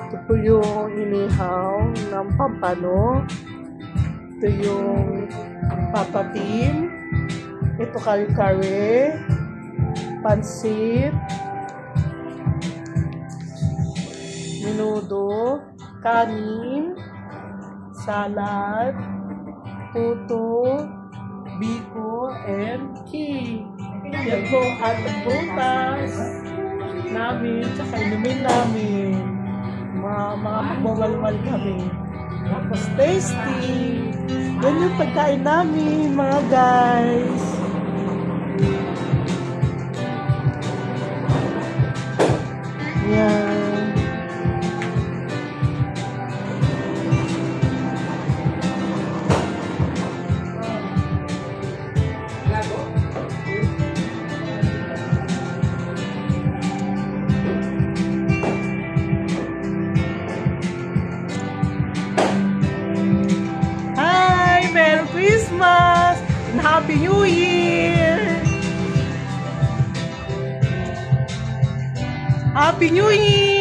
Ito po yung inihaw ng pampano. Ito yung papatim. Ito kare-kare. Pansit. Menudo. Kanin. Salad. Puto. Biko. And tea. Yan po ang butas namin. Tsaka inumin namin. Mga magbabalwal kami. Tapos tasty. Yan yung pagkain namin, mga guys. Yan. Merry Christmas and Happy New Year! Happy New Year!